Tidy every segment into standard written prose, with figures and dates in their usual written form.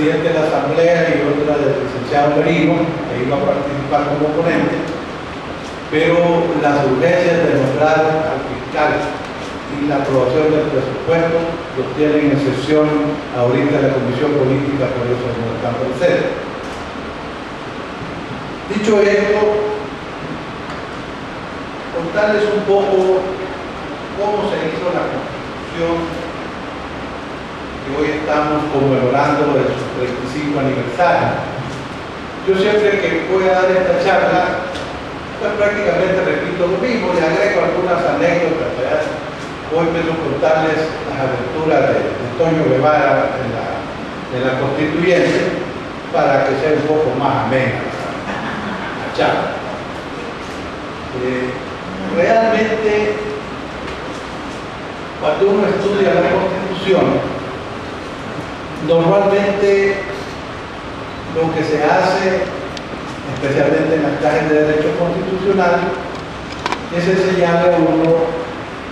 presidente de la Asamblea y otra del licenciado Merino, que iba a participar como ponente, pero las urgencias de nombrar al fiscal y la aprobación del presupuesto lo tienen en sesión ahorita en la Comisión Política, por eso no están presentes. Dicho esto, contarles un poco cómo se hizo la Constitución que hoy estamos conmemorando de su 35 aniversario. Yo siempre que voy a dar esta charla, pues prácticamente repito lo mismo, le agrego algunas anécdotas, ¿verdad? Hoy pienso contarles las aventuras de Toño Guevara en la Constituyente para que sea un poco más amena la charla. Realmente, cuando uno estudia la Constitución, normalmente lo que se hace, especialmente en las clases de Derecho Constitucional, es enseñarle a uno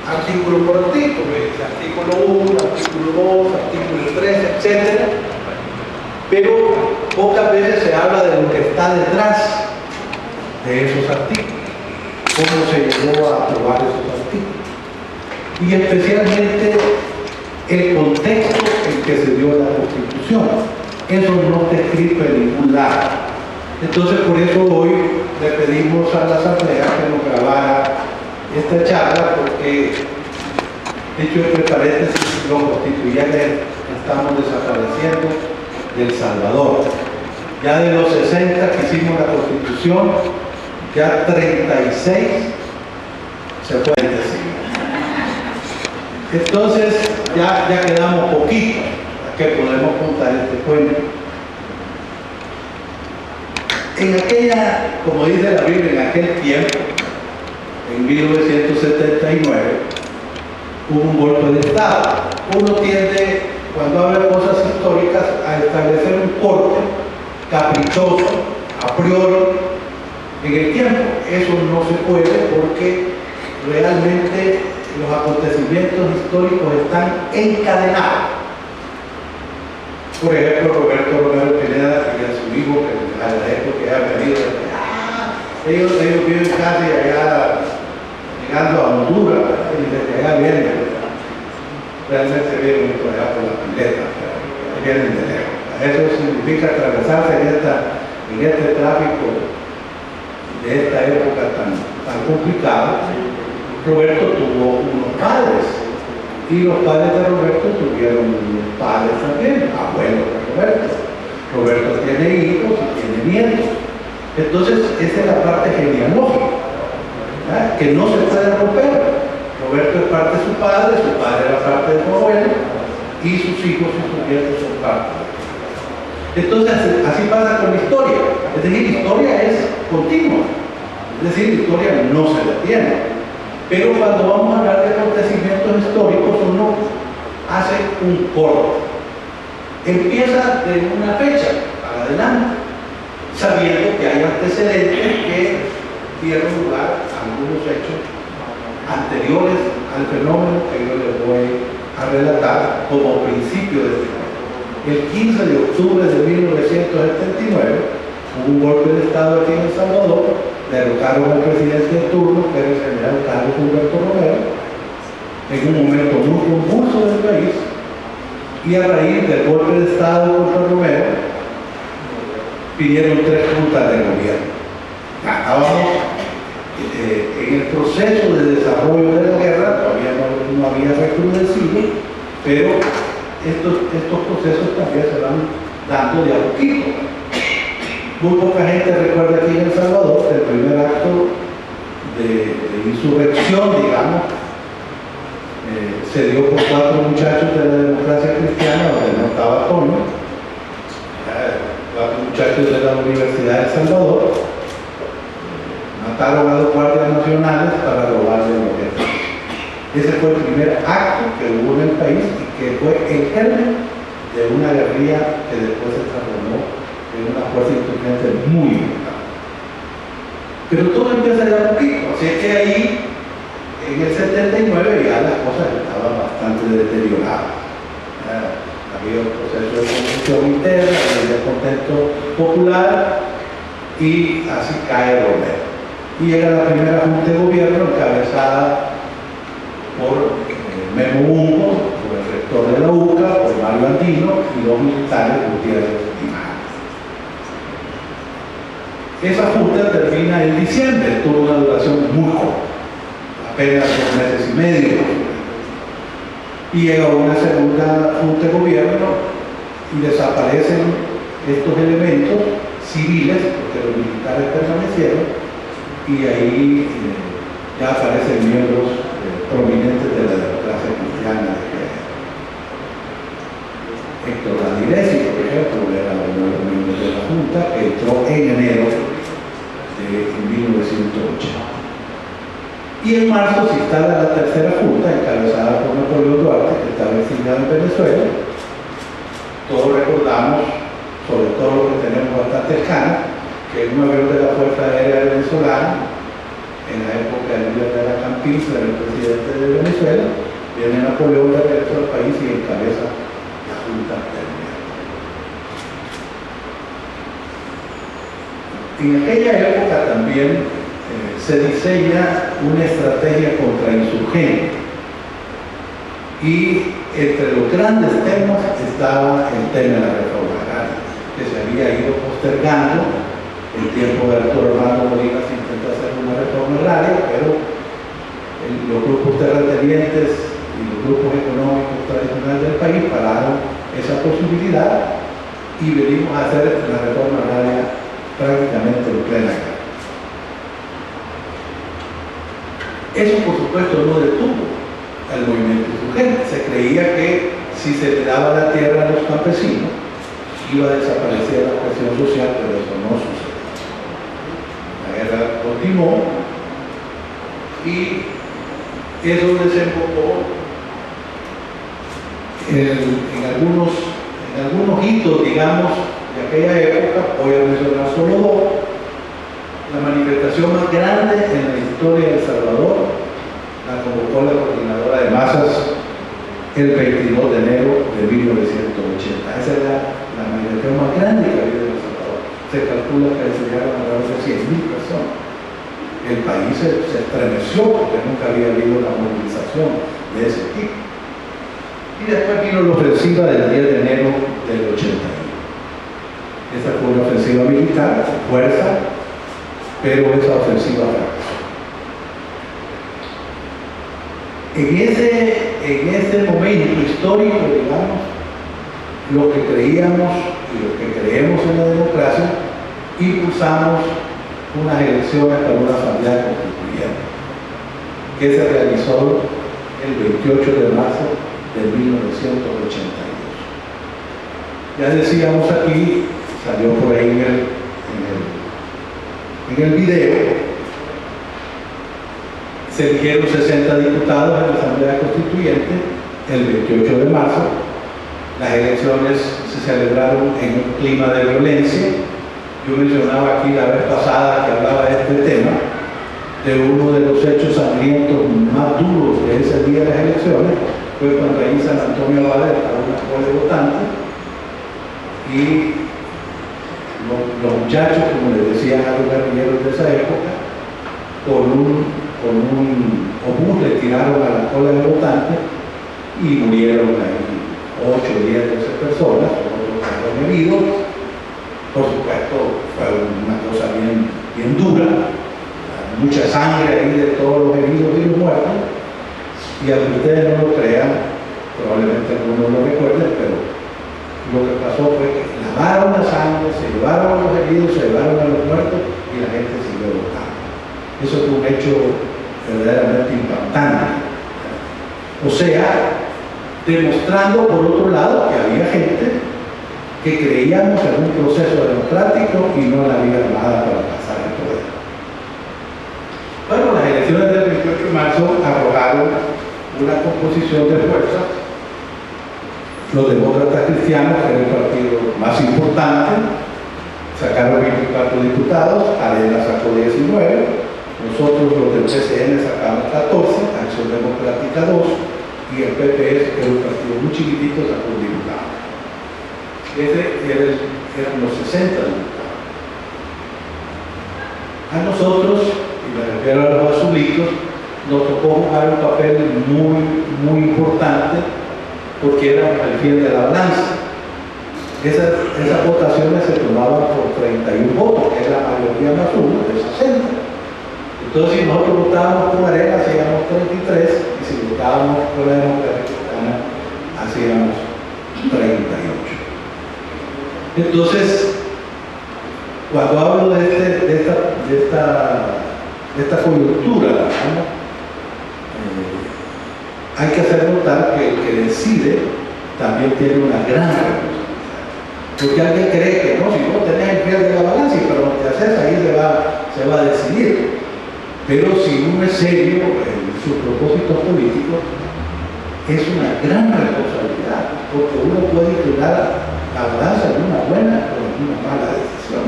artículo por artículo, artículo 1, artículo 2, artículo 3, etc. Pero pocas veces se habla de lo que está detrás de esos artículos, cómo se llegó a aprobar esos artículos. Y especialmente el contexto en que se dio la Constitución. Eso no está escrito en ningún lado. Entonces, por eso hoy le pedimos a la Asamblea que nos grabara esta charla, porque, dicho entre paréntesis, los constituyentes estamos desapareciendo de El Salvador. Ya de los 60 que hicimos la Constitución, ya 36 se pueden decir. Entonces ya quedamos poquitos que podemos contar este cuento. En aquella, como dice la Biblia, en aquel tiempo, en 1979, hubo un golpe de Estado. Uno tiende, cuando habla de cosas históricas, a establecer un corte caprichoso, a priori, en el tiempo. Eso no se puede porque realmente los acontecimientos históricos están encadenados. Por ejemplo, Roberto Romero Pineda y a su hijo, que a la época ya venido, ellos viven casi allá, llegando a Honduras, y desde allá vienen, realmente vienen por allá por la pileta, vienen de lejos. Eso significa atravesarse en este tráfico de esta época tan complicada. Roberto tuvo unos padres y los padres de Roberto tuvieron unos padres también, abuelos de Roberto. Roberto tiene hijos y tiene nietos. Entonces, esa es la parte genealógica, ¿verdad? Que no se puede romper. Roberto es parte de su padre era parte de su abuelo, y sus hijos y sus nietos son parte. Entonces, así pasa con la historia. Es decir, la historia es continua. Es decir, la historia no se detiene. Pero cuando vamos a hablar de acontecimientos históricos, uno hace un corte. Empieza de una fecha para adelante, sabiendo que hay antecedentes que dieron lugar a algunos hechos anteriores al fenómeno que yo les voy a relatar como principio de este año. El 15 de octubre de 1979 hubo un golpe de Estado aquí en El Salvador. Derrocaron al presidente de turno, que era el general Carlos Humberto Romero, en un momento muy convulso del país, y a raíz del golpe de Estado contra Romero, pidieron 3 juntas de gobierno. Estábamos en el proceso de desarrollo de la guerra, todavía no había recrudecido, pero estos procesos también se van dando de a poquito. Muy poca gente recuerda aquí en El Salvador el primer acto de insurrección, digamos, se dio por 4 muchachos de la democracia cristiana, donde no estaba Toño, 4 muchachos de la Universidad de El Salvador, mataron a 2 guardias nacionales para robarle los objetos. Ese fue el primer acto que hubo en el país y que fue el germen de una guerrilla que después se transformó en una fuerza insurgente muy importante. Pero todo empieza ya a poquito, así que ahí, en el 79, ya las cosas estaban bastante deterioradas. La había un proceso de confusión interna, había contexto popular, y así cae Romero. Y llega la primera Junta de Gobierno encabezada por Memo Bungo, por el rector de la UCA, por Mario Andino y los militares Gutiérrez y Majes. Esa Junta termina en diciembre, tuvo una duración muy corta, apenas 2 meses y medio. Y llega una segunda Junta de Gobierno y desaparecen estos elementos civiles, porque los militares permanecieron, y ahí ya aparecen miembros prominentes de la democracia cristiana. Héctor Ramirez, por ejemplo, era uno de los miembros de la Junta, que entró en enero de 1980. Y en marzo se instala la tercera Junta, encabezada por Napoleón Duarte, que estaba exiliado en Venezuela. Todos recordamos, sobre todo lo que tenemos bastante cercano, que un avión de la Fuerza Aérea Venezolana, en la época de Luis Herrera Campins, el presidente de Venezuela, viene Napoleón de regreso al país y encabeza la Junta Terminal. En aquella época también se diseña una estrategia contra insurgentes, y entre los grandes temas estaba el tema de la reforma agraria, que se había ido postergando. En tiempo de Arturo Armando Molina se intentó hacer una reforma agraria, pero los grupos terratenientes y los grupos económicos tradicionales del país pararon esa posibilidad y venimos a hacer la reforma agraria prácticamente en plena guerra. Eso, por supuesto, no detuvo al movimiento insurgente. Se creía que si se le daba la tierra a los campesinos iba a desaparecer la presión social, pero eso no sucedió. La guerra continuó y eso desembocó en algunos hitos, digamos, de aquella época. Voy a mencionar solo dos. La manifestación más grande en la historia de El Salvador la convocó la Coordinadora de Masas el 22 de enero de 1980. Esa es la manifestación más grande que ha habido en El Salvador. Se calcula que se llegaron alrededor de 100.000 personas. El país se estremeció porque nunca había habido una movilización de ese tipo. Y después vino la ofensiva del 10 de enero del 81. Esa fue una ofensiva militar, fuerza, pero esa ofensiva fracasó. En ese momento histórico, digamos, lo que creíamos y lo que creemos en la democracia, impulsamos unas elecciones para una asamblea constituyente que se realizó el 28 de marzo de 1982. Ya decíamos aquí, salió por ahí en el video, se eligieron 60 diputados en la Asamblea Constituyente el 28 de marzo. Las elecciones se celebraron en un clima de violencia. Yo mencionaba aquí la vez pasada que hablaba de este tema, de uno de los hechos sangrientos más duros de ese día de las elecciones, fue cuando ahí en San Antonio Abad estaba una escuela de votantes y los muchachos, como les decían a los guerrilleros de esa época, con un obús le tiraron a la cola de votantes y murieron ahí 8, 10, 12 personas, otros fueron heridos. Por supuesto, fue una cosa bien dura, mucha sangre ahí de todos los heridos y los muertos. Y aunque ustedes no lo crean, probablemente algunos lo recuerden, pero lo que pasó fue que lavaron la sangre, se llevaron a los heridos, se llevaron a los muertos y la gente siguió votando. Eso fue un hecho verdaderamente impactante. O sea, demostrando por otro lado que había gente que creíamos en un proceso democrático y no en la vía armada para pasar el poder. Bueno, las elecciones del 28 de marzo arrojaron una composición de fuerzas. Los demócratas cristianos, que era el partido más importante, sacaron 24 diputados, Arena sacó 19, nosotros los del PCN sacamos 14, Acción Democrática 2, y el PPS, que era un partido muy chiquitito, sacó un diputado. eran los 60 diputados. A nosotros, y me refiero a los azulitos, nos tocó jugar un papel muy importante porque éramos el fiel de la balanza. Esas votaciones se tomaban por 31 votos, que es la mayoría más uno de 60. Entonces, si nosotros votábamos por Arena, hacíamos 33, y si votábamos por la Democracia Cristiana, hacíamos 38. Entonces, cuando hablo de esta coyuntura, hay que hacer notar que el que decide también tiene una gran responsabilidad. Porque alguien cree que no, si no tenés el pie de la balanza, pero lo que haces ahí se va a decidir. Pero si uno es serio en sus propósitos políticos, es una gran responsabilidad, porque uno puede inclinar la balanza en una buena o en una mala decisión.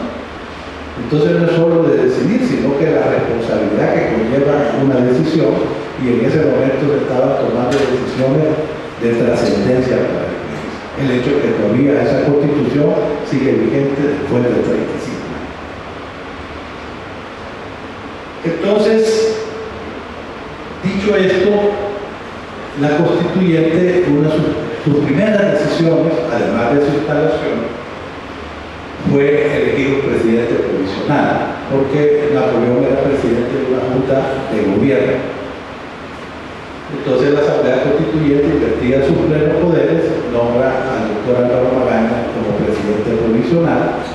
Entonces no es solo de decidir, sino que la responsabilidad que conlleva una decisión, y en ese momento se estaban tomando decisiones de trascendencia para el país. El hecho de que todavía esa constitución sigue vigente después de 35 años. Entonces, dicho esto, la constituyente, una de sus primeras decisiones, además de su instalación, fue elegir un presidente provisional, porque Napoleón era presidente de una junta de gobierno. Entonces la Asamblea Constituyente, invertida sus plenos poderes, nombra al doctor Álvaro Magaña como presidente provisional.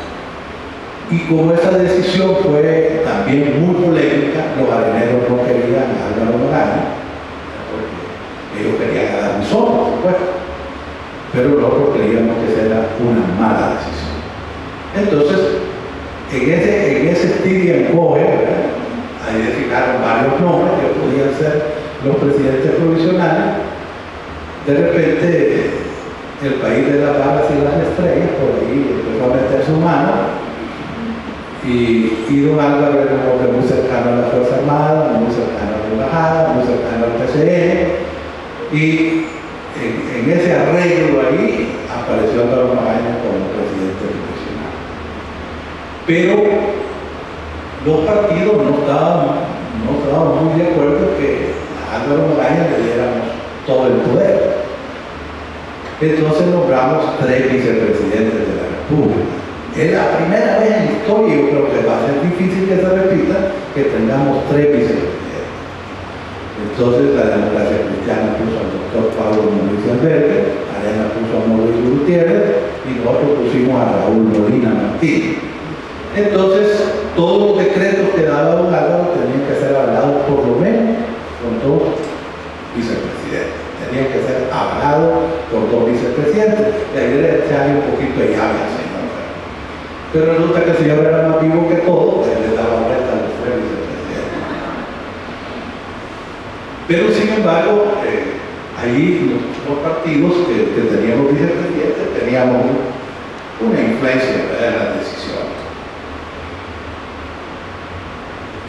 Y como esa decisión fue también muy polémica, los areneros no querían a Álvaro Magaña, porque ellos querían a Danzón, por supuesto, pero nosotros creíamos que esa era una mala decisión. Entonces, en ese estilo y encoge, ahí designaron varios nombres que podían ser los presidentes provisionales. De repente, el país de las balas y las estrellas, por ahí empezó a meter su mano, y don Álvaro era un hombre muy cercano a la Fuerza Armada, muy cercano a la Embajada, muy cercano al PCN, y en ese arreglo ahí apareció Álvaro Magaña como presidente provisional. Pero los partidos no estaban muy de acuerdo que a Álvaro Magaña le diéramos todo el poder. Entonces nombramos 3 vicepresidentes de la República. Es la primera vez en la historia, yo creo que va a ser difícil que se repita, que tengamos 3 vicepresidentes. Entonces la Democracia Cristiana puso al doctor Pablo Mauricio Albergue, Arena puso a Mauricio Gutiérrez, y nosotros pusimos a Raúl Molina Martínez. Entonces, todos los decretos que daba don Álvaro tenían que ser avalados por lo menos con 2 vicepresidentes. Tenían que ser avalados por 2 vicepresidentes. Y ahí le echarle un poquito de llave al señor. Pero resulta que el señor era más vivo que todo, él le daba vuelta a los 3 vicepresidentes. Pero sin embargo, ahí los partidos que teníamos vicepresidentes teníamos una influencia en las decisiones.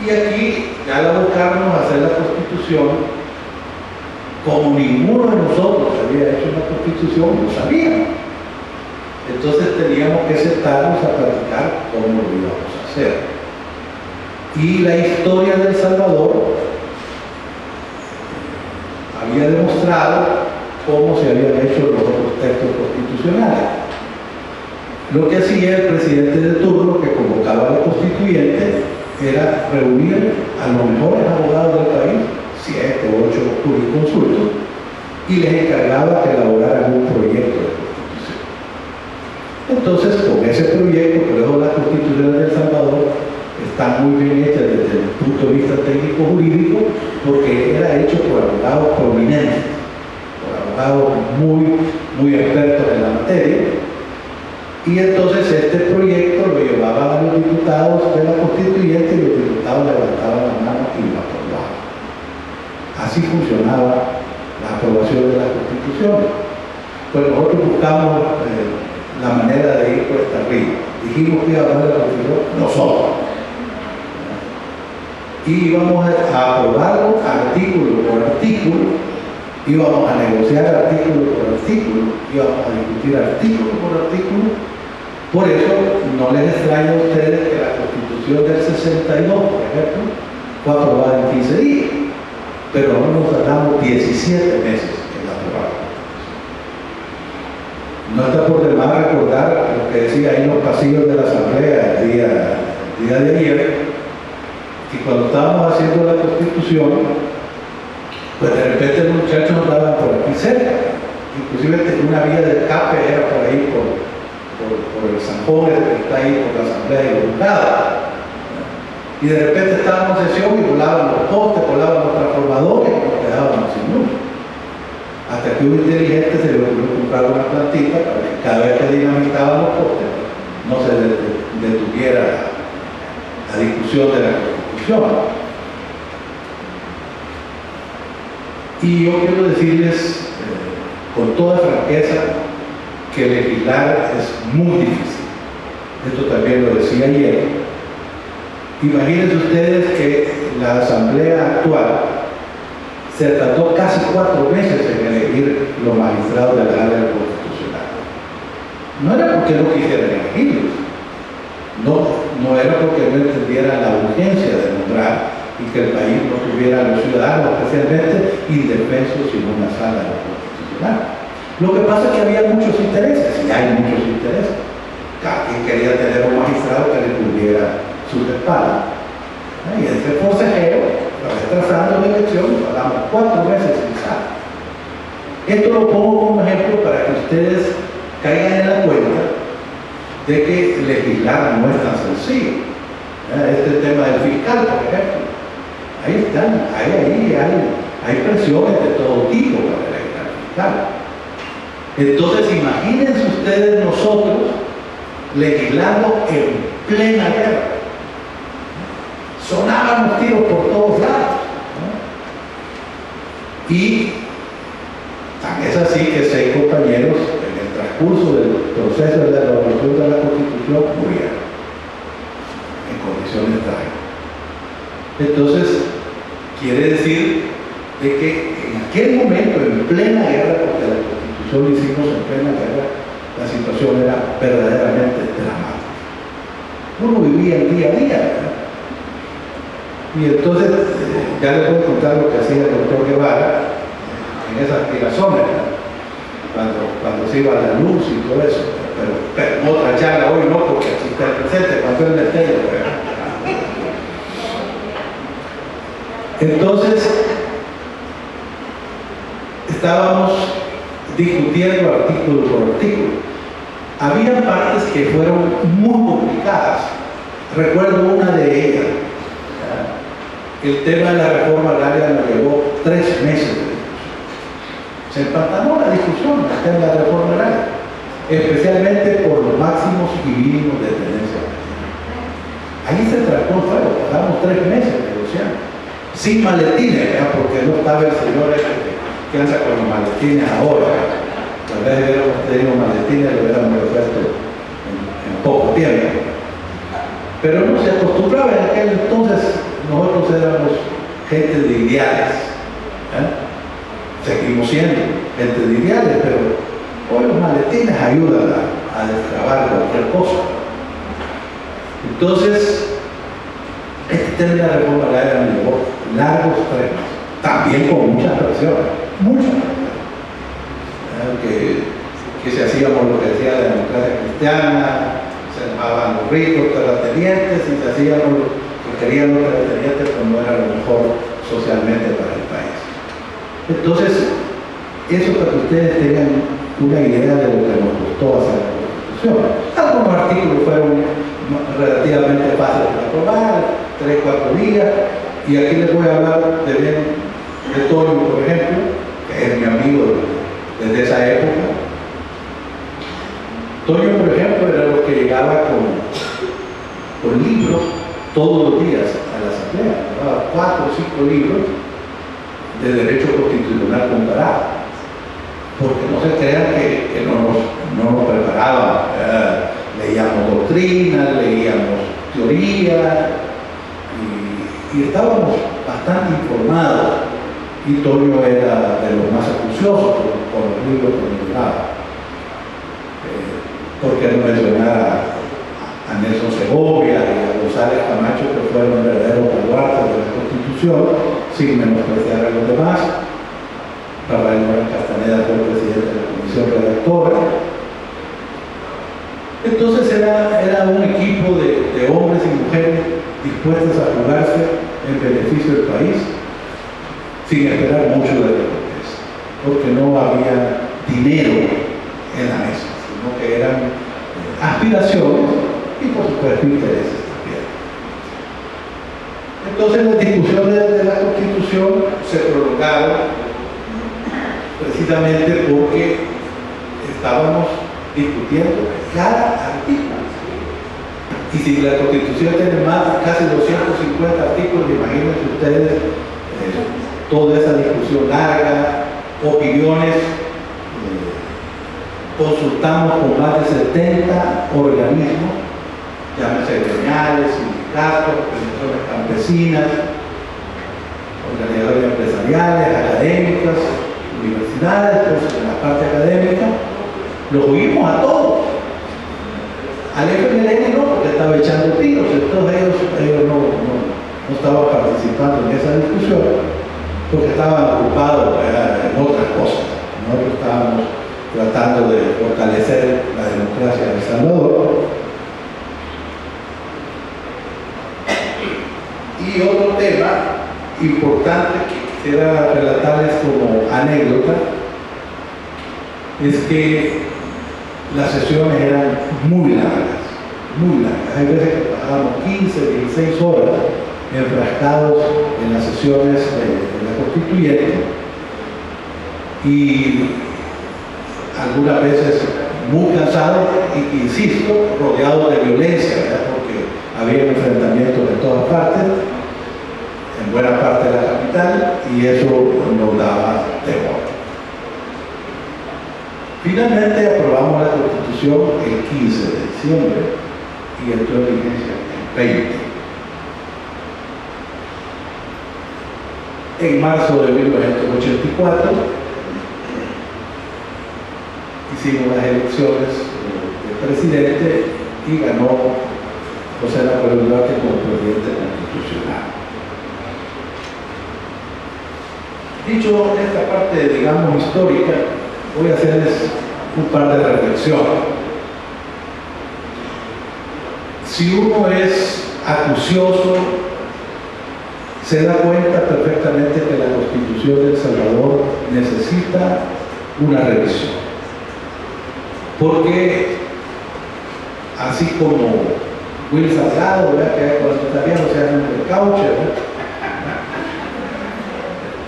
Y aquí ya la buscamos hacer la constitución, como ninguno de nosotros había hecho una constitución, no sabíamos. Entonces teníamos que sentarnos a platicar cómo lo íbamos a hacer. Y la historia de El Salvador había demostrado cómo se habían hecho los otros textos constitucionales. Lo que hacía el presidente de turno, que convocaba a la constituyente, era reunir a los mejores abogados del país, 7 o 8 jurisconsultos, y les encargaba que elaboraran un proyecto de constitución. Entonces, con ese proyecto, por eso las constituciones de El Salvador están muy bien hechas desde el punto de vista técnico-jurídico, porque era hecho por abogados prominentes, por abogados muy expertos en la materia. Y entonces este proyecto lo llevaban a los diputados de la constituyente y los diputados levantaban la mano y lo aprobaban. Así funcionaba la aprobación de las constituciones. Pues nosotros buscamos la manera de ir cuesta arriba. Dijimos que iba a hablar de la constitución nosotros. Y íbamos a aprobarlo artículo por artículo, íbamos a negociar artículo por artículo, íbamos a discutir artículo por artículo. Por eso no les extraña a ustedes que la Constitución del 62, por ejemplo, fue aprobada en 15 días, pero no nos tardamos 17 meses en aprobarla. No está por demás recordar lo que decía ahí en los pasillos de la Asamblea el día de ayer, que cuando estábamos haciendo la Constitución, pues de repente los muchachos andaban por aquí cerca, inclusive una vía de escape era por ahí, por el Sanjón, que está ahí por la Asamblea de Juzgado. Y de repente estábamos en sesión y volaban los postes, volaban los transformadores y nos quedábamos sin luz. Hasta que un inteligente se le ocurrió comprar una plantita para que cada vez que dinamitaban los postes no se detuviera la discusión de la Constitución. Y yo quiero decirles con toda franqueza que legislar es muy difícil. Esto también lo decía ayer. Imagínense ustedes que la Asamblea actual se tardó casi 4 meses en elegir los magistrados de la área constitucional. No era porque no quisieran elegirlos, no era porque no entendieran la urgencia de nombrar y que el país no tuviera a los ciudadanos especialmente indefensos sin una sala constitucional. Lo que pasa es que había muchos intereses, y hay muchos intereses. Cada quien quería tener un magistrado que le cubriera sus espaldas. Y ese forcejeo, retrasando la elección, hablamos 4 meses sin sala. Esto lo pongo como ejemplo para que ustedes caigan en la cuenta de que legislar no es tan sencillo. Este tema del fiscal, por ejemplo. Ahí están, hay presiones de todo tipo para elegir al fiscal. Entonces, imagínense ustedes nosotros legislando en plena guerra. Sonaban los tiros por todos lados, ¿no? Y tan es así que 6 compañeros en el transcurso del proceso de la elaboración de la Constitución murieron en condiciones trágicas. Entonces, quiere decir de que en aquel momento, en plena guerra, porque la Constitución lo hicimos en plena guerra, la situación era verdaderamente dramática. Uno vivía el día a día, ¿verdad? Y entonces, ya les voy a contar lo que hacía el doctor Guevara en esas tirazones, ¿verdad? Cuando se iba a la luz y todo eso. Pero en otra charla hoy no, porque aquí está el presente, cuando él le tengo, ¿verdad? Entonces, estábamos discutiendo artículo por artículo. Había partes que fueron muy complicadas. Recuerdo una de ellas. El tema de la reforma agraria nos llevó 3 meses de discusión. Se empantanó la discusión hasta en la reforma agraria, especialmente por los máximos y mínimos de tenencia. Ahí se trató el fuego, pasamos 3 meses negociando. Sin maletines, ¿verdad? Porque no estaba el señor que anda con los maletines ahora. Tal vez hubiéramos tenido maletines, lo hubiéramos resuelto en poco tiempo. Pero no se acostumbraba en aquel entonces. Nosotros éramos gente de ideales. Seguimos siendo gente de ideales, pero hoy los maletines ayudan a destrabar cualquier cosa. Entonces, este tema de la reforma agraria me llevó largos 3 meses, también con muchas presiones, que si hacíamos lo que decía la democracia cristiana, se llamaban los ricos, terratenientes, y se hacíamos lo que querían los terratenientes, pues no era lo mejor socialmente para el país. Entonces, eso para que ustedes tengan una idea de lo que nos costó hacer la Constitución. Algunos artículos fueron relativamente fáciles de aprobar, 3-4 días, y aquí les voy a hablar de Toño, por ejemplo, que es mi amigo desde esa época. Toño, por ejemplo, era lo que llegaba con libros todos los días a la Asamblea. Llevaba 4 o 5 libros de Derecho Constitucional comparado. Porque no se crean que no nos preparaban. Leíamos doctrina, leíamos teoría y estábamos bastante informados y Toño era de los más acuciosos por los libros que mencionaba. ¿Por qué no mencionar a Nelson Segovia y a González Camacho, que fueron verdaderos baluartes de la Constitución, sin menospreciar a los demás? Rafael Morán Castaneda fue el presidente de la comisión redactora. Entonces era un equipo de hombres y mujeres dispuestos a jugarse en beneficio del país, sin esperar mucho de la Cortes, porque no había dinero en la mesa, sino que eran aspiraciones y por supuesto intereses también. Entonces las discusiones de la Constitución se prolongaron precisamente porque estábamos discutiendo cada artículo. Y si la Constitución tiene casi 250 artículos, imagínense ustedes toda esa discusión larga, opiniones, consultamos con más de 70 organismos, llámese gremiales, sindicatos, organizaciones campesinas, organizaciones empresariales, académicas, universidades, pues en la parte académica, los oímos a todos. Al FMLN no, porque estaba echando tiros, entonces ellos no estaban participando en esa discusión, porque estaban ocupados en otras cosas. Nosotros estábamos tratando de fortalecer la democracia en El Salvador. Y otro tema importante que quisiera relatarles como anécdota es que las sesiones eran muy largas, muy largas. Hay veces que pasábamos 15, 16 horas enfrascados en las sesiones de la Constituyente y algunas veces muy cansados y, insisto, rodeados de violencia, ¿verdad? Porque había enfrentamientos de todas partes, en buena parte de la capital, y eso nos daba temor. Finalmente aprobamos la Constitución el 15 de diciembre y entró en vigencia el 20. En marzo de 1984 hicimos las elecciones de presidente y ganó José Napoleón Duarte como presidente constitucional. Dicho esta parte, digamos, histórica, voy a hacerles un par de reflexiones. Si uno es acucioso, se da cuenta perfectamente que la Constitución de El Salvador necesita una revisión. Porque, así como Will Salgado, ¿verdad?, que con los italianos se hacen un recauche, ¿verdad?,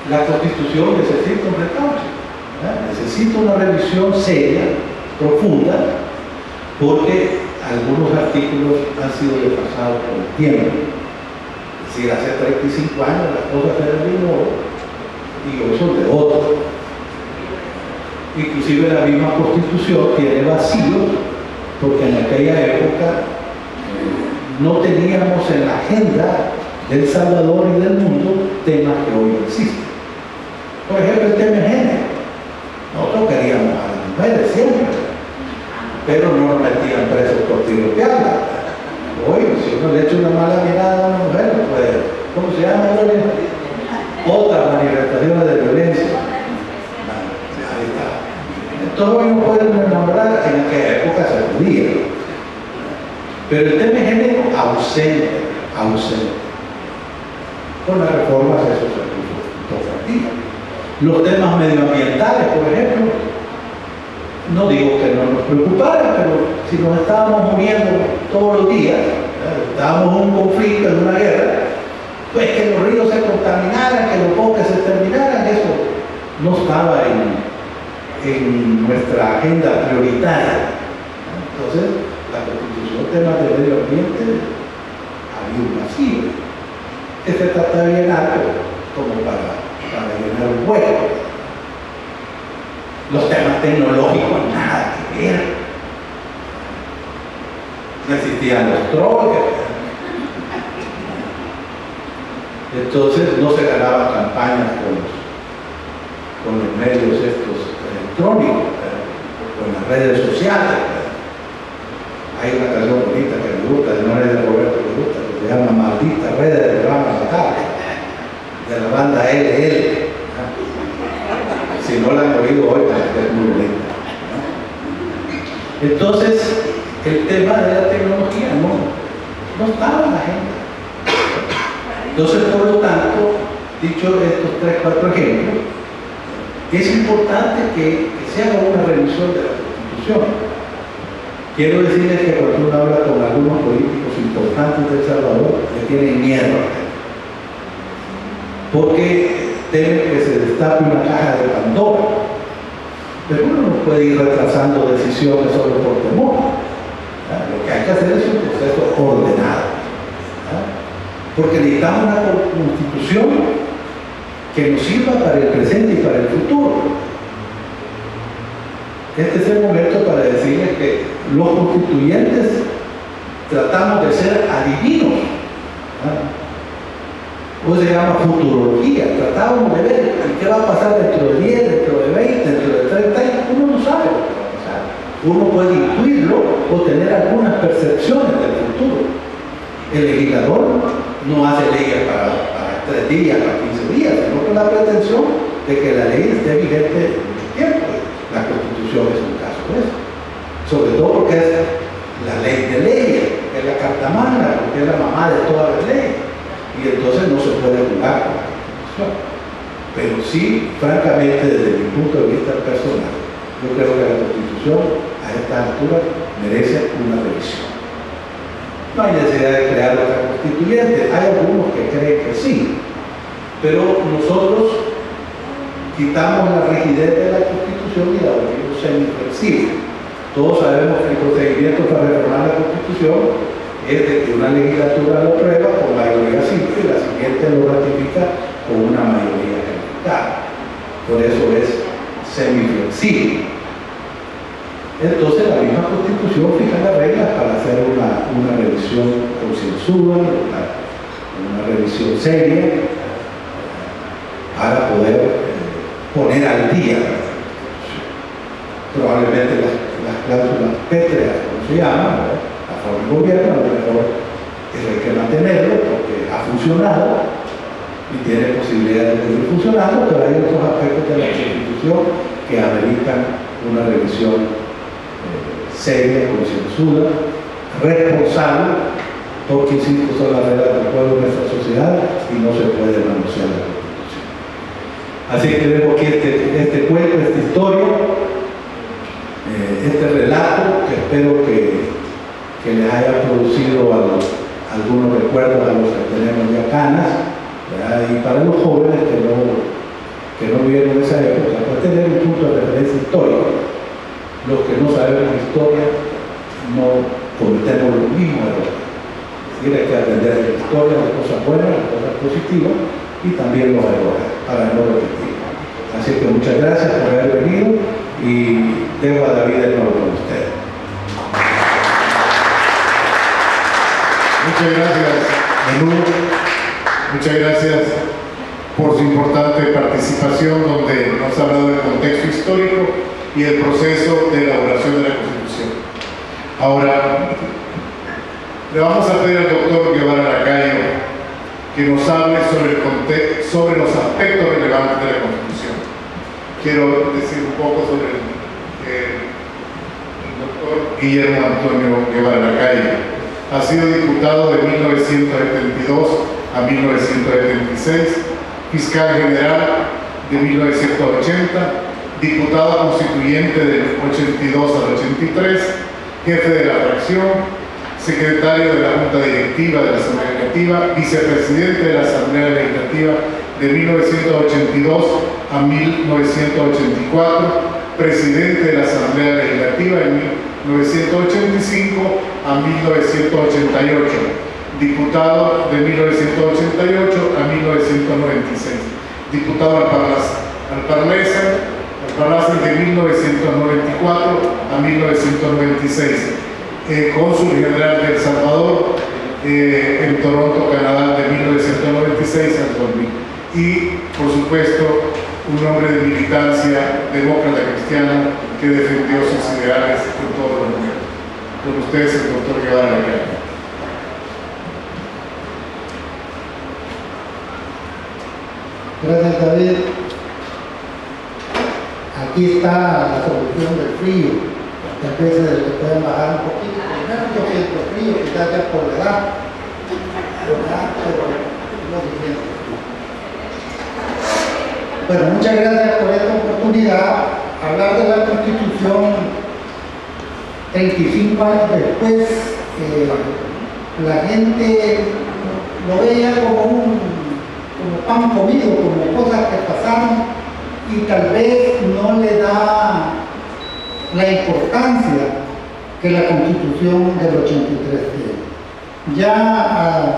la Constitución necesita un recauche. Necesita una revisión seria, profunda, porque algunos artículos han sido desfasados por el tiempo. Es decir, hace 35 años las cosas eran de un modo y hoy son de otro. Inclusive la misma Constitución tiene vacíos, porque en aquella época no teníamos en la agenda del Salvador y del mundo temas que hoy existen. Por ejemplo, el tema de género. Nosotros queríamos a las mujeres siempre, pero no nos metían presos por tirotearla. Hoy, si uno le echa una mala mirada a una mujer, pues, ¿cómo se llama? Otras manifestaciones de violencia. Ahí está. Entonces hoy no podemos enamorar, en aquella época se podía. Pero el tema de género ausente. Con las reformas eso se puso todo aquí. Los temas medioambientales, por ejemplo, no digo que no nos preocuparan, pero si nos estábamos muriendo todos los días, estábamos en un conflicto, en una guerra, pues que los ríos se contaminaran, que los bosques se terminaran, eso no estaba en nuestra agenda prioritaria. Entonces, la Constitución, temas de medio ambiente, había un vacío que se trata de llenar como para llenar un hueco. Los temas tecnológicos, nada que ver. No existían los troles. Entonces no se ganaban campañas con los medios estos electrónicos, con las redes sociales. Hay una canción bonita que me gusta, no es de Roberto, me gusta, que se llama Maldita Redes de Rama Fatal, de la banda LL. Si no la han oído hoy, es muy bonita. Entonces, el tema de la tecnología no estaba en la agenda. Entonces, por lo tanto, dicho estos 3 o 4 ejemplos, es importante que se haga una revisión de la Constitución. Quiero decirles que cuando uno habla con algunos políticos importantes de El Salvador, le tienen miedo, porque temen que se destape una caja de Pandora. Pero uno no puede ir retrasando decisiones solo por temor. Lo que hay que hacer es un proceso ordenado, porque necesitamos una constitución que nos sirva para el presente y para el futuro. Este es el momento para decirles que los constituyentes tratamos de ser adivinos. Hoy se llama futurología. Tratábamos de ver qué va a pasar dentro de 10, dentro de 20, dentro de 30 años. Uno no sabe lo que va a pasar. Uno puede intuirlo o tener algunas percepciones del futuro. El legislador no hace leyes para 3 días, para 15 días, sino con la pretensión de que la ley esté vigente mucho tiempo. La Constitución es un caso de eso. Sobre todo porque es la ley de leyes, es la carta magna, porque es la mamá de todas las leyes. Y entonces no se puede jugar con la Constitución. Pero sí, francamente, desde mi punto de vista personal, yo creo que la Constitución a esta altura merece una revisión. No hay necesidad de crear otra constituyente. Hay algunos que creen que sí, pero nosotros quitamos la rigidez de la Constitución y la volvimos semiflexible. Todos sabemos que el procedimiento para reformar la Constitución es de que una legislatura lo aprueba por mayoría simple y la siguiente lo ratifica con una mayoría calificada. Por eso es semiflexible. Entonces la misma Constitución fija las reglas para hacer una revisión concienzuda, una revisión seria, para poder poner al día probablemente las cláusulas pétreas, como se llama, la forma de gobierno, a lo mejor hay que mantenerlo porque ha funcionado y tiene posibilidades de seguir funcionando, pero hay otros aspectos de la Constitución que ameritan una revisión seria, concienzuda, responsable, porque insisto, son las reglas del juego de nuestra sociedad y no se puede manosear la Constitución. Así que vemos que este cuento, esta historia, este relato, que espero que les haya producido algunos recuerdos a los que tenemos ya canas, ¿verdad? Y para los jóvenes que no vivieron esa época, para tener un punto de referencia histórico. Los que no sabemos historia no cometemos los mismos errores. Es decir, hay que aprender de la historia, las cosas buenas, las cosas positivas y también los errores, para no repetir. Así que muchas gracias por haber venido y dejo a David de nuevo con ustedes. Muchas gracias, Menú. Muchas gracias por su importante participación, donde nos ha hablado del contexto histórico y el proceso de elaboración de la Constitución. Ahora, le vamos a pedir al doctor Guevara Lacayo que nos hable sobre los aspectos relevantes de la Constitución. Quiero decir un poco sobre el doctor Guillermo Antonio Guevara Lacayo. Ha sido diputado de 1972 a 1976, fiscal general de 1980, diputado constituyente del 82 al 83, jefe de la fracción, secretario de la Junta Directiva de la Asamblea Legislativa, vicepresidente de la Asamblea Legislativa de 1982 a 1984, presidente de la Asamblea Legislativa en 1985 a 1988, diputado de 1988 a 1996, diputado al Parlacen de 1994 a 1996, cónsul general de El Salvador en Toronto, Canadá, de 1996 al 2000. Y, por supuesto, un hombre de militancia demócrata cristiano que defendió sus ideales en todos los momentos. Con ustedes, el doctor Guevara Leguera. Gracias, David. Aquí está la solución del frío. Tal vez le pueden bajar un poquito. Primero yo siento frío, quizás ya por la edad. Pero no siento frío. Bueno, muchas gracias por esta oportunidad. Hablar de la Constitución 35 años después, la gente lo veía como pan comido, como cosas que pasaron y tal vez no le da la importancia que la Constitución del 83 tiene. Ya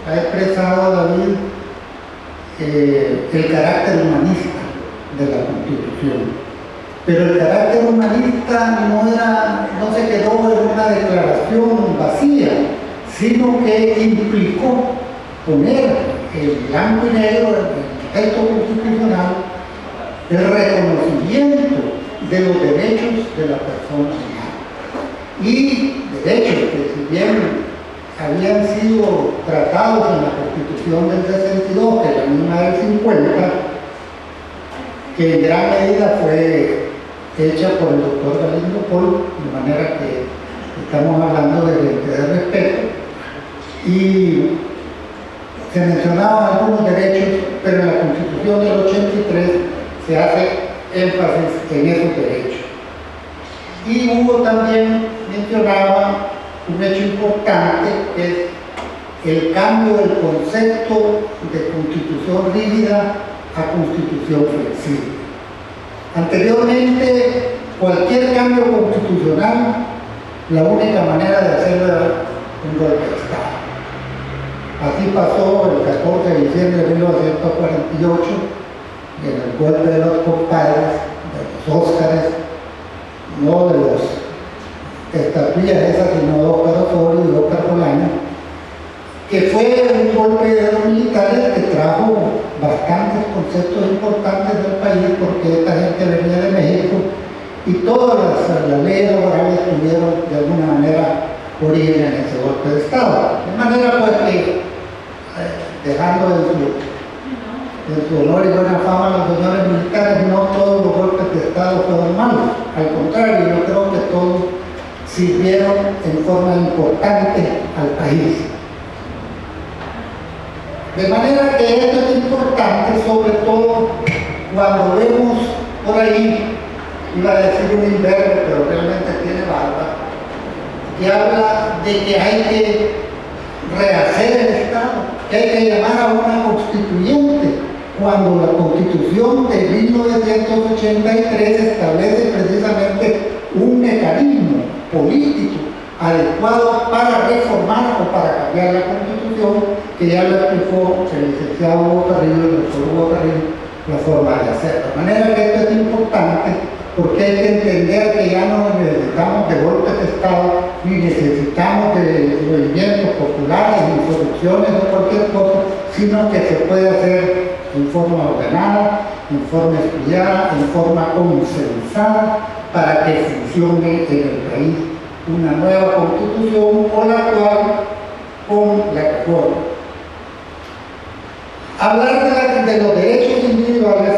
ha expresado David el carácter humanista de la Constitución, pero el carácter humanista no se quedó en una declaración vacía, sino que implicó poner en blanco y negro en el texto constitucional el reconocimiento de los derechos de la persona humana. Y derechos que, si bien habían sido tratados en la Constitución del 62, que es la misma del 50, que en gran medida fue hecha por el doctor Galindo Pol, de manera que estamos hablando de respeto, y se mencionaban algunos derechos, pero en la Constitución del 83 se hace énfasis en esos derechos. Y Hugo también mencionaba un hecho importante, que es el cambio del concepto de constitución rígida a constitución flexible. Anteriormente, cualquier cambio constitucional, la única manera de hacerlo era un golpe de Estado. Así pasó el 14 de diciembre de 1948, en el golpe de los compadres, de los Óscares, no de los estatuillas esas, sino de Óscar Osorio y Óscar Bolaño, que fue un golpe de los militares que trajo bastantes conceptos importantes del país, porque esta gente venía de México y todas las leyes laborales tuvieron de alguna manera origen en ese golpe de Estado. De manera pues que, dejando en su honor y buena fama a los señores militares, no todos los golpes de Estado fueron malos. Al contrario, yo creo que todos sirvieron en forma importante al país. De manera que esto es importante, sobre todo cuando vemos por ahí, iba a decir un imberbe, pero realmente tiene barba, que habla de que hay que rehacer el Estado, que hay que llamar a una constituyente, cuando la Constitución de 1983 establece precisamente un mecanismo político adecuado para reformar o para cambiar la Constitución, que ya lo explicó el licenciado Hugo Carrillo, el doctor Hugo Carrillo, la forma de hacerlo. De manera que esto es importante, porque hay que entender que ya no necesitamos de golpes de Estado, ni necesitamos de movimientos populares, ni soluciones o cualquier cosa, sino que se puede hacer en forma ordenada, en forma estudiada, en forma consensada, para que funcione en el país una nueva constitución o la actual con la reforma. Hablar de los derechos individuales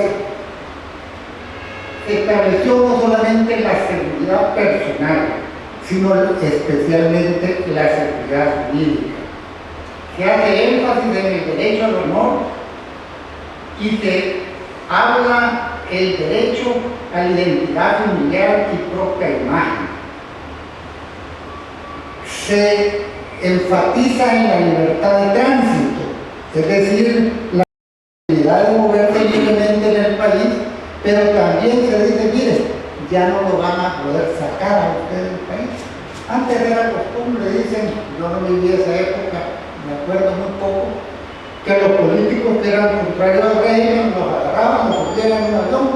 estableció no solamente la seguridad personal, sino especialmente la seguridad jurídica. Se hace énfasis en el derecho al honor y se habla el derecho a la identidad familiar y propia imagen. Se enfatiza en la libertad de tránsito, es decir, la posibilidad de moverse libremente en el país, pero también se dice, mire, ya no lo van a poder sacar a ustedes del país. Antes era costumbre, dicen, yo no viví esa época, me acuerdo muy poco, que los políticos que eran contrarios al régimen los agarraban, los subían en un avión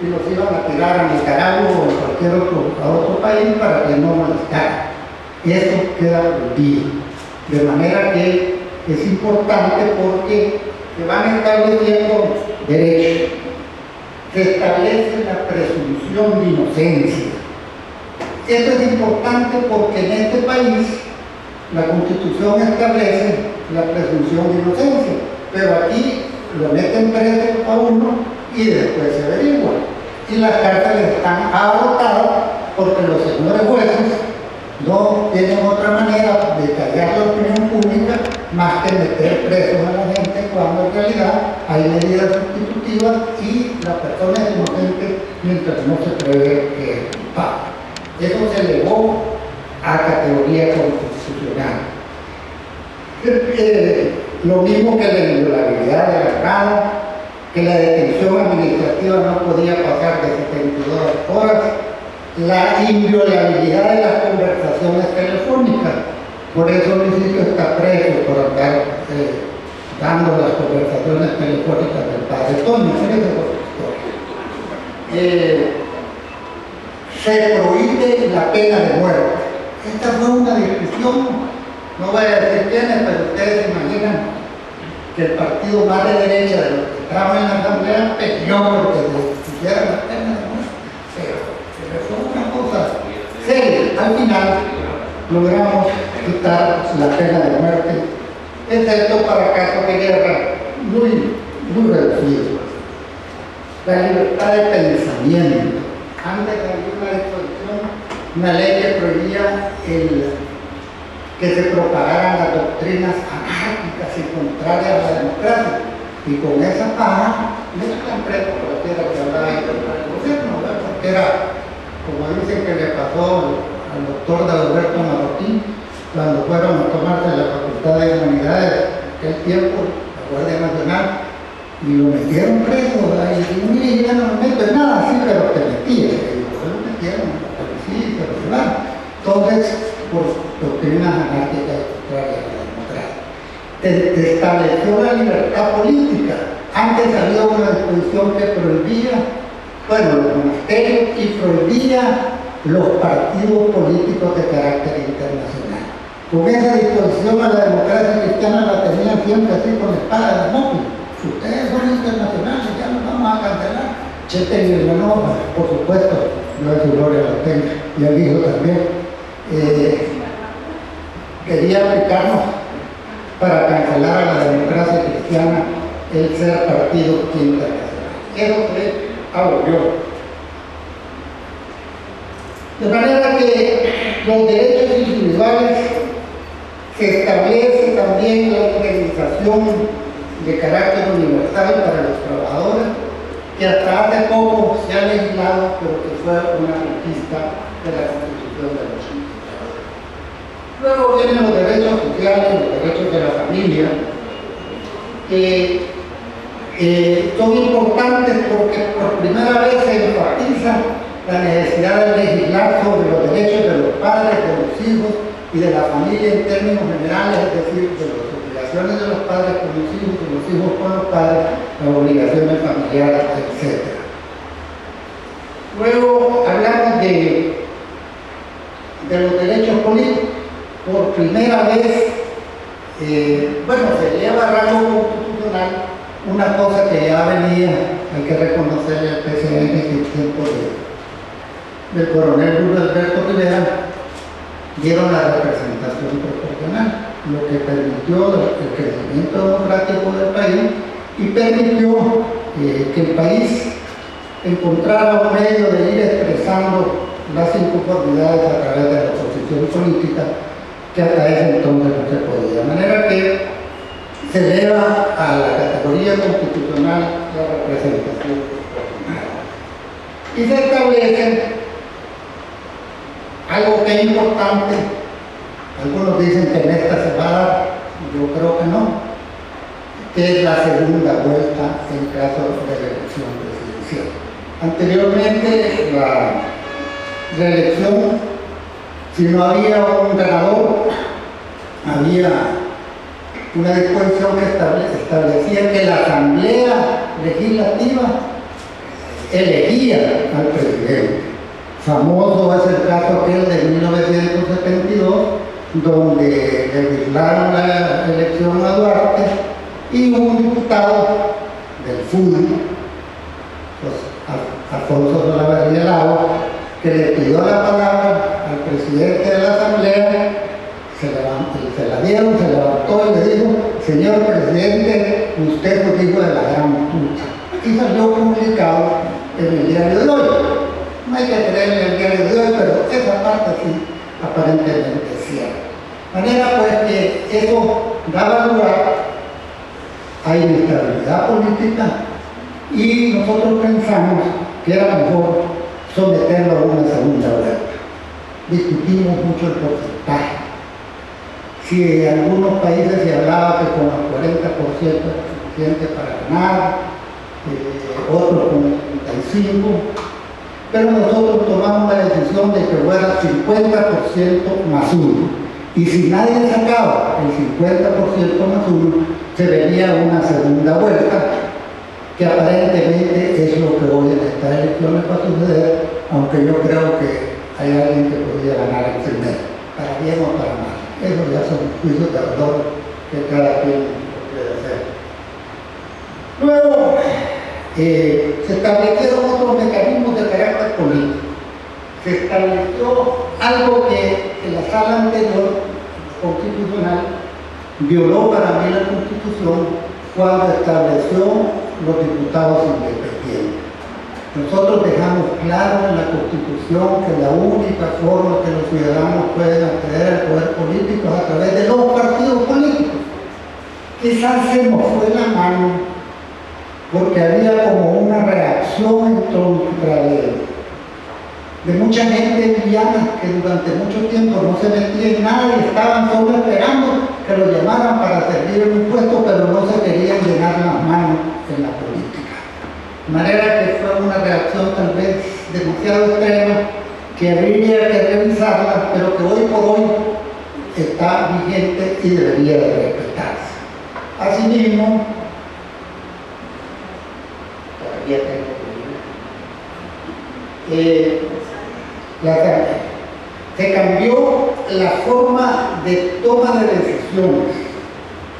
y los iban a tirar a Nicaragua o a cualquier otro país para que no molestaran. Eso queda prohibido. De manera que es importante porque se van estableciendo derechos. se establece la presunción de inocencia. Esto es importante porque en este país la Constitución establece la presunción de inocencia, pero aquí lo meten preso a uno y después se averigua. Y las cárceles están agotadas porque los señores jueces no tienen otra manera de callar la opinión pública más que meter presos a la gente cuando en realidad hay medidas sustitutivas y la persona es inocente mientras no se prevé que es culpable. Eso se elevó a categoría constitucional. Lo mismo que la inviolabilidad de la grado, que la detención administrativa no podía pasar de 72 horas, la inviolabilidad de las conversaciones telefónicas. Por eso Luisito está preso por andar dando las conversaciones telefónicas del padre Toño. Se prohíbe la pena de muerte. Esta fue una discusión, no voy a decir quiénes, pero ustedes se imaginan que el partido más de derecha de los que estaban en la asamblea peleó porque se pusiera la pena de muerte. Pero fue una cosa seria. Al final logramos quitar la pena de muerte, excepto para casos de guerra muy reducidos. La libertad de pensamiento. Antes había una disposición, una ley que prohibía que se propagaran las doctrinas anárquicas y contrarias a la democracia. Y con esa paja, no se están presos cualquiera que hablaba en contra del gobierno, ¿verdad? Porque era, como dicen que le pasó al doctor Alberto Marroquín, cuando fueron a tomarse la Facultad de Humanidades, aquel tiempo, la Guardia Nacional, y lo metieron preso, ¿verdad? Y dijo, mire, ya no me meto en nada, sí, pero te metías. Y lo metieron a la policía, pero claro. Entonces, por doctrinas anárquicas contrarias a la democracia. Se estableció la libertad política. Antes había una disposición que prohibía, bueno, los monasterios y prohibía los partidos políticos de carácter internacional. Con esa disposición a la democracia cristiana la tenían siempre así con la espada de Damocles. Si ustedes son internacionales, ya nos vamos a cancelar. Chete y el menor, por supuesto, no es su gloria la tenga, y el hijo también. Quería aplicarnos para cancelar a la democracia cristiana el ser partido internacional. Eso se abolió. De manera que los derechos individuales se establece también la indemnización de carácter universal para los trabajadores, que hasta hace poco se ha legislado, pero que fue una conquista de la Constitución de los 80. Luego vienen los derechos sociales, los derechos de la familia, que son importantes porque por primera vez se enfatiza la necesidad de legislar sobre los derechos de los padres, de los hijos y de la familia en términos generales, es decir, de las obligaciones de los padres con los hijos y los hijos con los padres, las obligaciones familiares, etc. Luego hablamos de los derechos políticos. Por primera vez, se lleva a rango constitucional una cosa que ya venía, hay que reconocer el PCN que en tiempo del coronel Luis Alberto Rivera dieron la representación proporcional, lo que permitió el crecimiento democrático del país y permitió que el país encontrara un medio de ir expresando las inconformidades a través de la oposición política que hasta ese entonces no se podía. De manera que se eleva a la categoría constitucional la representación proporcional. Y se establece algo que es importante. Algunos dicen que en esta se va a dar, yo creo que no, que es la segunda vuelta en caso de reelección presidencial. Anteriormente, la reelección, si no había un ganador, había una disposición que establecía que la Asamblea Legislativa elegía al presidente. Famoso es el caso aquel de 1972, donde legislaron la elección a Duarte y un diputado del FUD, pues, Alfonso Salaverría Lago, que le pidió la palabra al presidente de la Asamblea, se la dieron, se levantó y le dijo: señor presidente, usted nos dijo de la gran puta. Y salió publicado en el diario de hoy. No hay que creerle el diario de hoy, pero esa parte sí, aparentemente es cierta. De manera pues que eso daba lugar a inestabilidad política y nosotros pensamos que era mejor someterlo a una segunda vuelta. Discutimos mucho el porcentaje. Si en algunos países se hablaba que con el 40% era suficiente para ganar, otros con el 35%, pero nosotros tomamos la decisión de que fuera 50% más 1. Y si nadie sacaba el 50% más 1, se venía una segunda vuelta, que aparentemente es lo que hoy en estas elecciones va a suceder, aunque yo creo que hay alguien que podría ganar el primero, para bien o para mal. Eso ya son juicios de valor que cada quien puede hacer. Luego, se establecieron otros mecanismos de carácter político. Se estableció algo que en la sala anterior constitucional violó para mí la Constitución cuando estableció los diputados independientes. Nosotros dejamos claro en la Constitución que la única forma que los ciudadanos pueden acceder al poder político es a través de los partidos políticos. Quizás se nos fue la mano porque había como una reacción en contra de mucha gente villana que durante mucho tiempo no se metía en nada y estaban solo esperando que lo llamaran para servir en un puesto, pero no se querían llenar las manos en la política. De manera que fue una reacción tal vez demasiado extrema, que habría que revisarla, pero que hoy por hoy está vigente y debería de respetarse. Asimismo, todavía se cambió la forma de toma de decisiones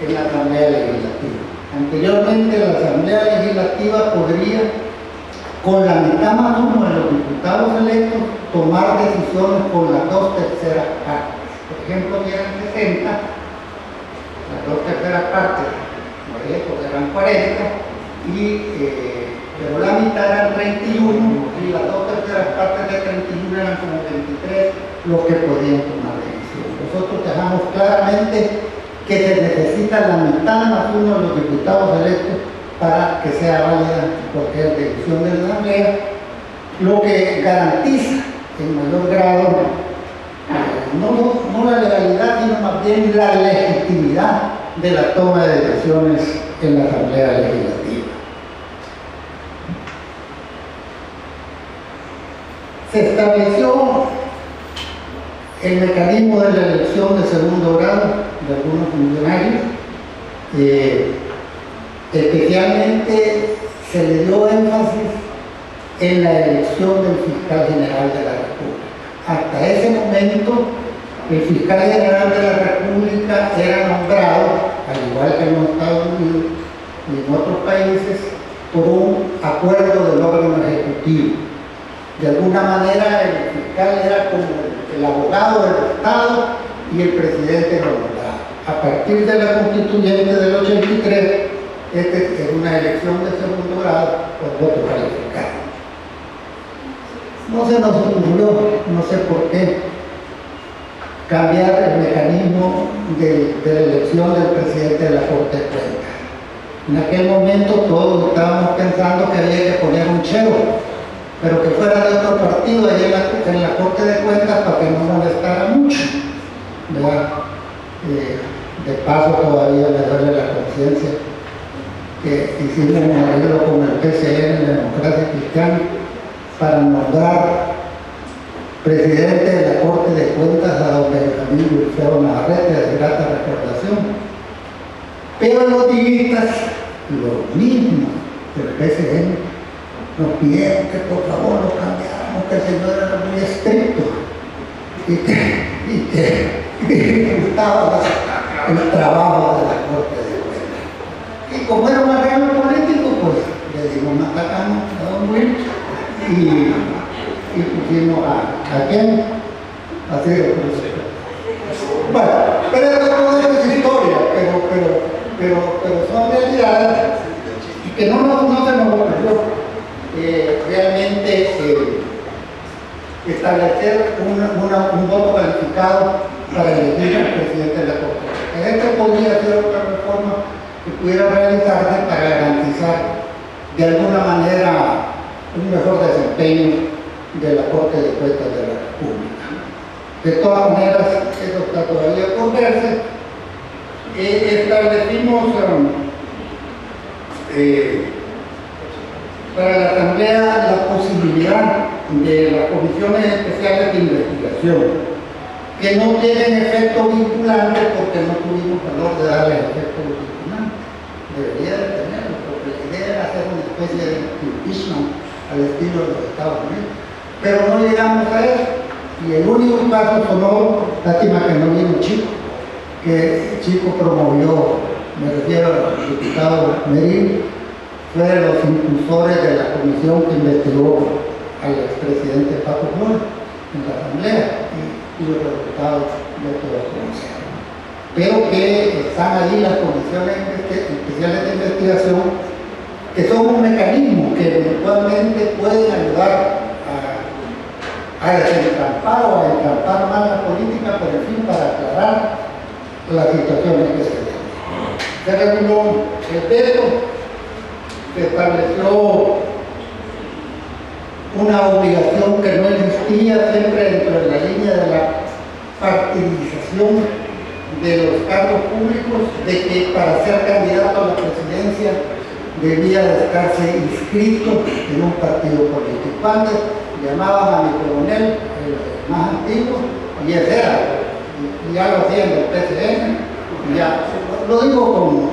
en la Asamblea Legislativa. Anteriormente la Asamblea Legislativa podría, con la mitad más 1 de los diputados electos, tomar decisiones con las 2/3 partes. Por ejemplo, si eran 60, las 2/3 partes, los electos eran 40, pero la mitad eran 31 y las 2/3 partes de 31 eran como 23 los que podían tomar decisiones. Nosotros dejamos claramente que se necesita la mitad más 1 de los diputados electos para que sea válida cualquier decisión de la Asamblea, lo que garantiza en mayor grado no la legalidad, sino más bien la legitimidad de la toma de decisiones en la Asamblea Legislativa. Se estableció el mecanismo de la elección de segundo grado de algunos funcionarios. Especialmente se le dio énfasis en la elección del fiscal general de la República. Hasta ese momento, el fiscal general de la República era nombrado, al igual que en los Estados Unidos y en otros países, por un acuerdo del órgano ejecutivo. De alguna manera, el fiscal era como el abogado del Estado y el presidente lo nombraba. A partir de la constituyente del 83, esta es una elección de segundo grado por voto calificado. No se nos ocurrió, no sé por qué, cambiar el mecanismo de la elección del presidente de la Corte de Cuentas. En aquel momento todos estábamos pensando que había que poner un chero, pero que fuera de otro partido allá en la Corte de Cuentas para que no molestara mucho, ¿verdad? De paso todavía me duele la conciencia que hicimos un arreglo con el PCN, la Democracia Cristiana, para nombrar presidente de la Corte de Cuentas a don Benjamín Wilfredo Navarrete, de grata recordación. Pero los diguistas, los mismos del PCN, nos pidieron que por favor lo cambiáramos, que el señor era muy estricto y que gustaba el trabajo de la Corte de Cuentas. Y como era un arreglo político, pues le dimos una atacamos a don Wilson y pusimos a quién, así de bueno, pero eso no es historia, pero son realidades que no se nos ocurrió realmente establecer un voto calificado para elegir al presidente de la Corte. Esta podría ser otra reforma que pudiera realizarse para garantizar de alguna manera un mejor desempeño de la Corte de Cuentas de la República. De todas maneras, eso está todavía por verse. Establecimos para la Asamblea la posibilidad de las comisiones especiales de investigación, que no tienen efecto vinculante porque no tuvimos valor de darle efecto vinculante. Debería de tenerlo, porque la idea era hacer una especie de impeachment al estilo de los Estados Unidos. Pero no llegamos a eso. Y el único caso sonoro, lástima que no vino Chico, que Chico promovió, me refiero al diputado Merín, fue de los impulsores de la comisión que investigó al expresidente Paco Flores en la Asamblea y los resultados de todos conocemos. Pero que están ahí las comisiones especiales de investigación, que son un mecanismo que eventualmente pueden ayudar a desentrampar o a entrampar más la política, pero en fin, para aclarar las situaciones que se den. Se reguló el veto, se estableció una obligación que no existía siempre dentro de la línea de la partidización de los cargos públicos, de que para ser candidato a la presidencia debía de estarse inscrito en un partido político. Antes llamaban a mi coronel, el más antiguo, y ese era, y ya lo hacían del PCN, y ya, lo digo como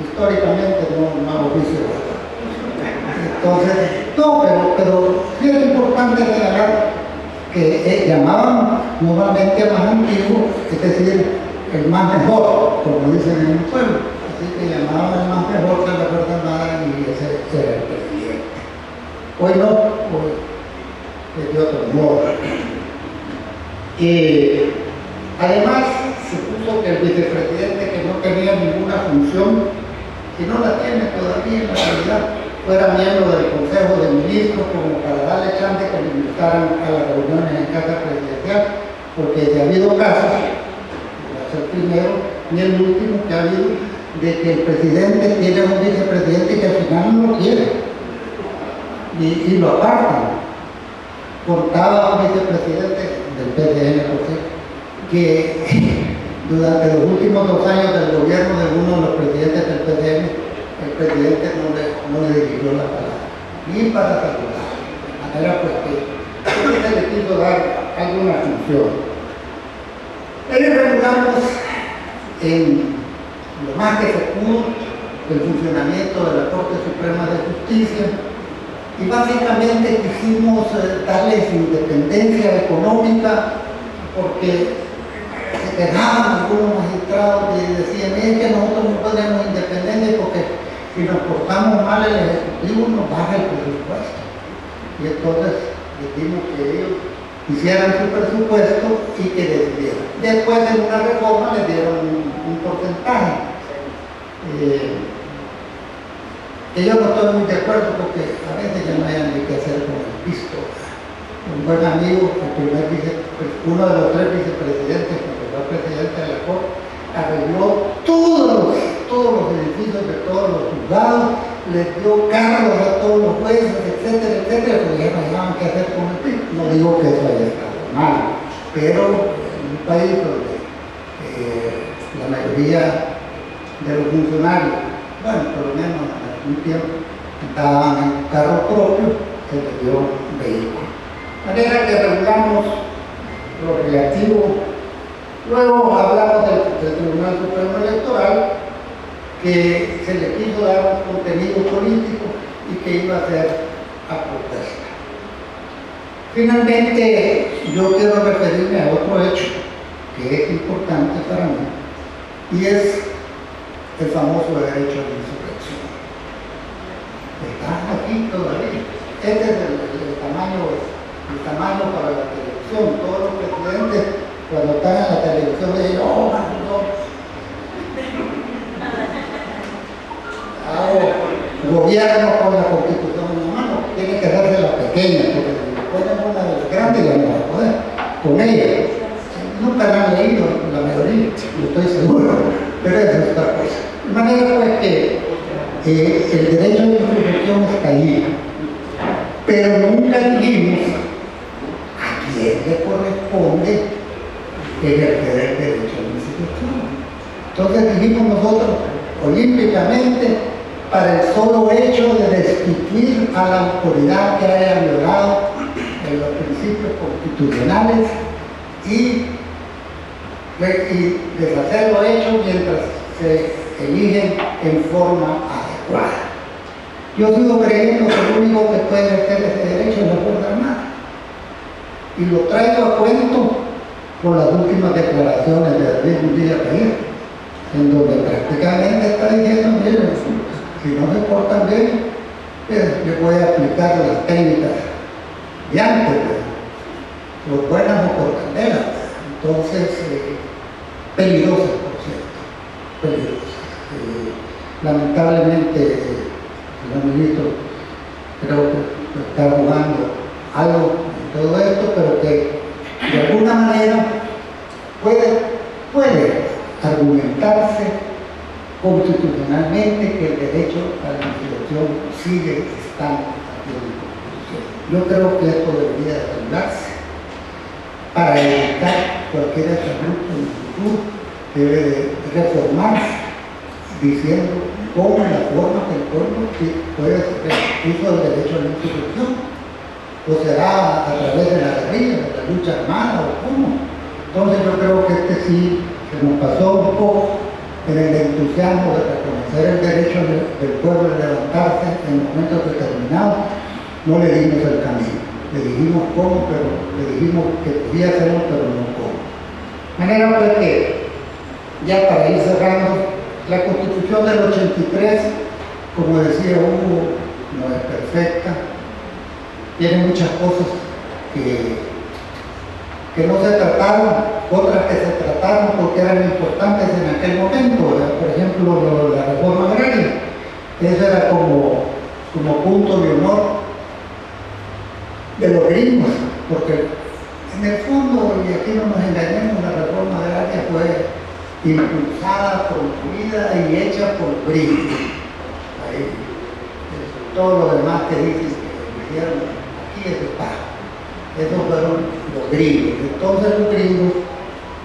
históricamente, no hago juicio. Entonces, no, pero sí es importante señalar que llamaban normalmente al más antiguo, es decir, el más mejor, como dicen en el pueblo. Así que llamaban al más mejor de la Fuerza Armada y ese era el presidente. Hoy no, hoy es de otro modo. Además, se puso que el vicepresidente, que no tenía ninguna función, y no la tiene todavía en la realidad, fuera miembro del Consejo de Ministros, como para darle chance que le invitaran a las reuniones en casa presidencial, porque si ha habido casos, va a ser el primero ni el último que ha habido, de que el presidente tiene un vicepresidente que al final no lo quiere y lo apartan. Contaba un vicepresidente del PDN, por cierto, que durante los últimos 2 años del gobierno de uno de los presidentes del PDN, el presidente no le dirigió la palabra, ni para saludar. De manera pues que se le quiso dar alguna función. Regulamos en lo más que se pudo el funcionamiento de la Corte Suprema de Justicia y básicamente quisimos darles independencia económica porque se quejaban algunos magistrados y decían es que nosotros no tenemos independencia porque si nos portamos mal el Ejecutivo nos baja el presupuesto. Y entonces dijimos que ellos hicieran su presupuesto y que decidieran. Después en una reforma les dieron un porcentaje. Yo no estoy muy de acuerdo porque a veces ya no hay ni qué hacer con el pisto. Un buen amigo, uno de los 3 vicepresidentes, que fue presidente de la Corte, arregló todos los edificios de todos los juzgados, les dio cargos a todos los jueces, etcétera, etcétera, porque ya no saben qué hacer con el pisto. No digo que eso haya estado mal, pero en un país donde la mayoría de los funcionarios, bueno, por lo menos en algún tiempo, estaban en carro propio, se les dio vehículo. De manera que regulamos lo relativo. Luego hablamos del Tribunal Supremo Electoral, que se le quiso dar un contenido político y que iba a ser a protesta. Finalmente, yo quiero referirme a otro hecho que es importante para mí, y es el famoso derecho a la insurrección. Está aquí todavía. Este es el tamaño para la televisión. Todos los presidentes, cuando están en la televisión, le dicen, oh, no, gobierno con la Constitución en la mano, tiene que darse la pequeña, porque si le ponen una de las grandes, ya no va a poder con ella. Nunca la han leído la mayoría, yo estoy seguro, pero eso es otra cosa. De manera pues que el derecho de información está ahí, pero nunca dijimos a quién le corresponde ejercer el derecho a la institución. Entonces dijimos nosotros olímpicamente, para el solo hecho de destituir a la autoridad que haya violado los principios constitucionales y deshacer lo hecho mientras se eligen en forma adecuada. Yo sigo creyendo que el único que puede ejercer ese derecho es la Fuerza Armada. Y lo traigo a cuento por las últimas declaraciones de David Munilla Peguero, en donde prácticamente está diciendo, miren, si no se portan bien, les voy a aplicar las técnicas de antes, por buenas o por candelas. Entonces, peligrosas, por cierto, peligrosas. Lamentablemente, señor ministro, creo que está jugando algo en todo esto, pero que de alguna manera puede argumentarse constitucionalmente que el derecho a la institución sigue estando aquí en la Constitución. Yo creo que esto debería regularse para evitar cualquier asunto en el futuro. Debe de reformarse diciendo cómo la forma que el pueblo puede hacer uso del derecho a la institución, o será a través de la guerrilla, de la lucha armada, o cómo. Entonces yo creo que sí se nos pasó un poco en el entusiasmo de reconocer el derecho del pueblo de levantarse en momentos determinados. No le dimos el camino, le dijimos cómo, pero le dijimos que podía hacerlo, pero no cómo. De manera pues que, ya para ir cerrando, la Constitución del 83, como decía Hugo, no es perfecta, tiene muchas cosas que no se trataron, otras que se trataron porque eran importantes en aquel momento, ¿verdad? Por ejemplo, la reforma agraria, eso era como punto de honor de los gringos, porque en el fondo, y aquí no nos engañemos, la reforma agraria fue impulsada, promovida y hecha por gringos. Ahí, todo lo demás que dicen que dijeron aquí es de pago. Esos fueron los gringos. Entonces los gringos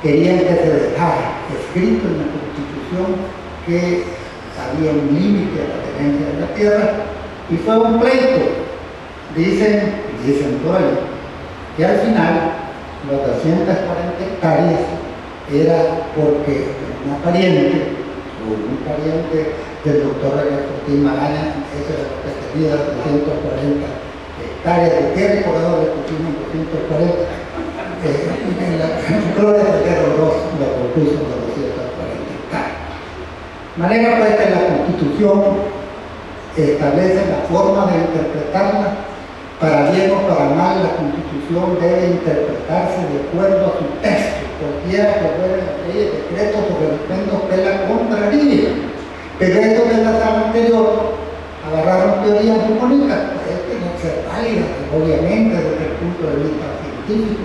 querían que se dejara escrito en la Constitución que había un límite a la tenencia de la tierra, y fue un pleito. Dicen todavía que al final las 240 hectáreas era porque una pariente o un pariente del doctor Ernesto Magaña, eso era lo que tenía 240 hectáreas de tierra, y por eso le pusimos 240. Gloria Ferrero Ross lo propuso de 240 hectáreas. De manera pues que la Constitución establece la forma de interpretarla. Para bien o para mal, la Constitución debe interpretarse de acuerdo a su texto, cualquiera que fuera la ley, decretos o referendos que la contraría. Pero estos de la sala anterior agarraron teorías muy bonitas, pues que no ser válidas, obviamente, desde el punto de vista científico,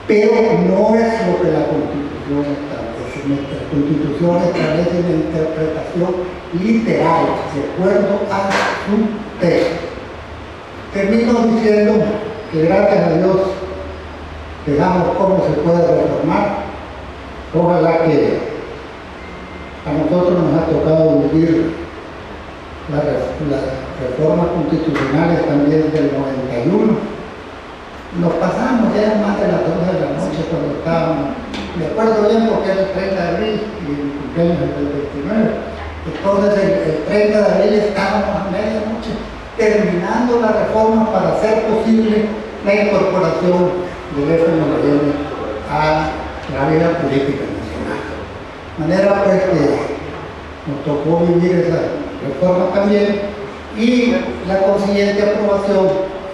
pero no es lo que la Constitución establece. Nuestra Constitución establece una interpretación literal, de acuerdo a su texto. Termino diciendo que gracias a Dios veamos cómo se puede reformar. Ojalá que a nosotros nos ha tocado vivir las reformas constitucionales también del 91. Nos pasamos ya más de las 12 de la noche cuando estábamos, me acuerdo bien porque era el 30 de abril y el cumpleaños del 29. Entonces el 30 de abril estábamos a medianoche terminando la reforma para hacer posible la incorporación del FMLN a la vida política nacional. De manera pues que nos tocó vivir esa reforma también, y la consiguiente aprobación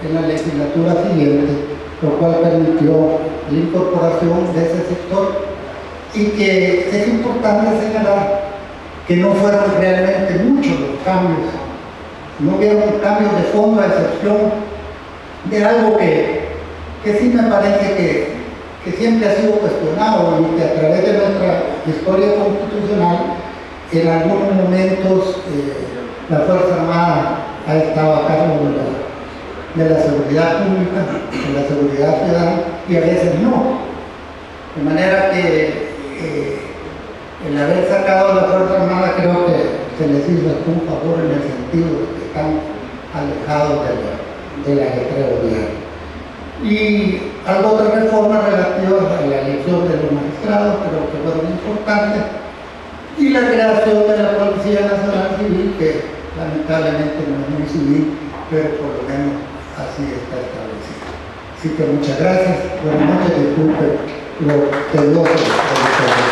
en la legislatura siguiente, lo cual permitió la incorporación de ese sector, y que es importante señalar que no fueron realmente muchos los cambios, no hubieron cambios de fondo a excepción de algo que sí me parece que siempre ha sido cuestionado y que a través de nuestra historia constitucional en algunos momentos la Fuerza Armada ha estado a cargo de la seguridad pública, de la seguridad ciudadana, y a veces no. De manera que el haber sacado a la Fuerza Armada creo que se les hizo un favor en el sentido de que están alejados del ajetreo diario. Y otras reformas relativas a la elección de los magistrados creo que fueron importantes, y la creación de la Policía Nacional Civil, que lamentablemente no es muy civil, pero por lo menos así está establecido. Así que muchas gracias, buenas noches, disculpen lo tedioso de